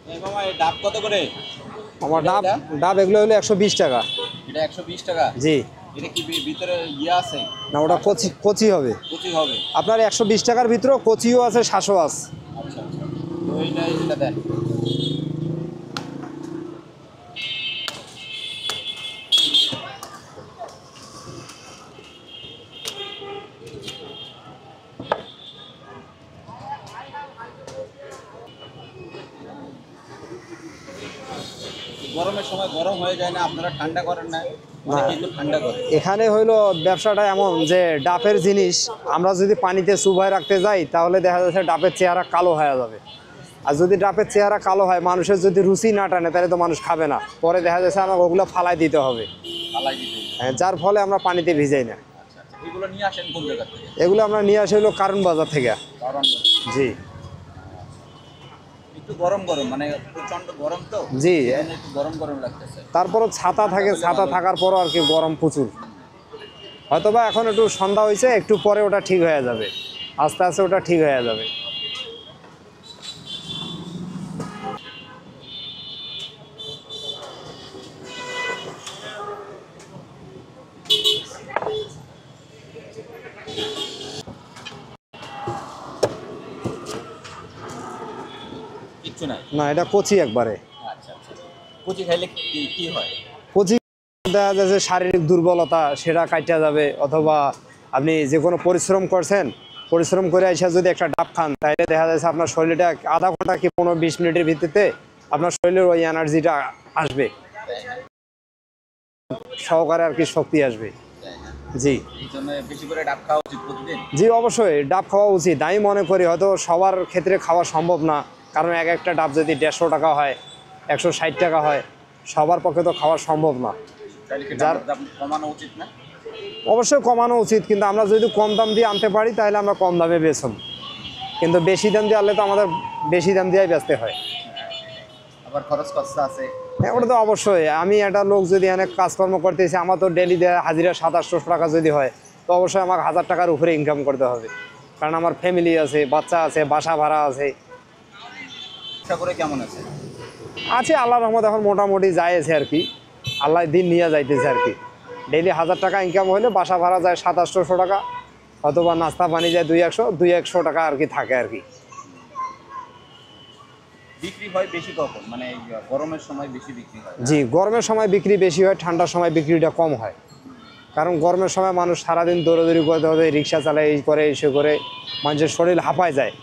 মামা এই ডাব কত করে? আমার ডাব ডাব এগুলো হলো 120 টাকা। এটা 120 টাকা? জি। এটা কি ভিতরে আছে? না, ওটা কচি কচি হবে। কচি হবে? আপনার 120 টাকার ভিতরে কচিও আছে, শাঁসও আছে। আচ্ছা আচ্ছা। তো এটা দেন। গরমের সময় গরম হয়ে যায় না? আপনারা ঠান্ডা করেন না? কিন্তু ঠান্ডা করে। এখানে হইলো ব্যবসাটা এমন যে ডাবের জিনিস আমরা যদি পানিতে চুবায় রাখতে যাই তাহলে দেখা যাচ্ছে ডাবের চেহারা কালো হয়ে যাবে। আর যদি ডাবের চেহারা কালো হয়, মানুষের যদি রুচি না টানে, তাহলে তো মানুষ খাবে না। পরে দেখা যাচ্ছে আমাকে ওগুলো ফালাই দিতে হবে। হ্যাঁ, যার ফলে আমরা পানিতে ভিজাই না। আচ্ছা আচ্ছা। এগুলো নিয়ে আসেন কোন জায়গা থেকে? এগুলো আমরা নিয়ে আসি হলো কারণ বাজার থেকে। জি। একটু গরম গরম, মানে প্রচন্ড গরম তো। জি। একটু গরম গরম লাগতেছে। তারপরও ছাতা থাকে, ছাতা থাকার পরও আর কি গরম প্রচুর। হয়তোবা এখন একটু সন্ধ্যা হয়েছে, একটু পরে ওটা ঠিক হয়ে যাবে, আস্তে আস্তে ওটা ঠিক হয়ে যাবে। কিচ্ছু নাই? না, এটা কচি একবারে। আচ্ছা আচ্ছা। কচি খাইলে কি হয়? কচি দেখা যাচ্ছে শারীরিক দুর্বলতা সেটা কাটা যাবে, অথবা আপনি যে কোনো পরিশ্রম করছেন, পরিশ্রম করে এসে যদি একটা ডাব খান, তাহলে দেখা যাচ্ছে আপনার শরীরটা আধা ঘন্টা কি 15-20 মিনিটের ভিত্তিতে আপনার শরীরের ওই এনার্জিটা আসবে, সহকারে আর কি শক্তি আসবে। জি। এই জন্য বেশি করে ডাব খাওয়া উচিত প্রতিদিন? জি, অবশ্যই ডাব খাওয়া উচিত। আমি মনে করি হয়তো সবার ক্ষেত্রে খাওয়া সম্ভব না, কারণ এক একটা ডাব যদি 150 টাকা হয়, 160 টাকা হয়, সবার পক্ষে তো খাওয়া সম্ভব না। যার দাম কমানো উচিত না? অবশ্যই কমানো উচিত, কিন্তু আমরা যদি কম দাম দিয়ে আনতে পারি তাহলে আমরা কম দামে বেচব, কিন্তু বেশি দাম দিয়ে আনলে তো আমাদের বেশি দাম দিয়েই বেচতে হয়। আবার খরচ খরচা আছে। হ্যাঁ, ওটা তো অবশ্যই। আমি একটা লোক যদি অনেক কাজকর্ম করতেছি, আমার তো ডেলি দেয় হাজিরা 700-800 টাকা যদি হয়, তো অবশ্যই আমাকে 1000 টাকার উপরে ইনকাম করতে হবে, কারণ আমার ফ্যামিলি আছে, বাচ্চা আছে, বাসা ভাড়া আছে। আশা করে কেমন আছে? আছে আল্লাহর রহমত, এখন মোটামুটি যাইছে আর কি, আল্লাহ দিন নিয়ে যাইতেছে আর কি। ডেইলি 1000 টাকা ইনকাম হলে বাসা ভাড়া যায় 700-800 টাকা, অথবা নাস্তা পানি যায় 200-100 টাকা আর কি থাকে আর কি। বিক্রি হয় বেশি কখন, মানে গরমের সময় বেশি বিক্রি হয়? জি, গরমের সময় বিক্রি বেশি হয়, ঠান্ডার সময় বিক্রিটা কম হয়। কারণ গরমের সময় মানুষ সারাদিন দৌড়াদৌড়ি করতে হতে, রিক্সা চালায়, এই করে এসে করে মানুষের শরীর হাঁপায় যায়।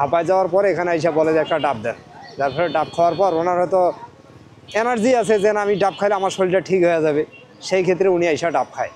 হাঁপায় যাওয়ার পরে এখানে এসে বলে যে একটা ডাব দেন, যার ফলে ডাব খাওয়ার পর ওনার হয়তো এনার্জি আছে যে না, আমি ডাব খাইলে আমার শরীরটা ঠিক হয়ে যাবে, সেই ক্ষেত্রে উনি এসে ডাব খায়।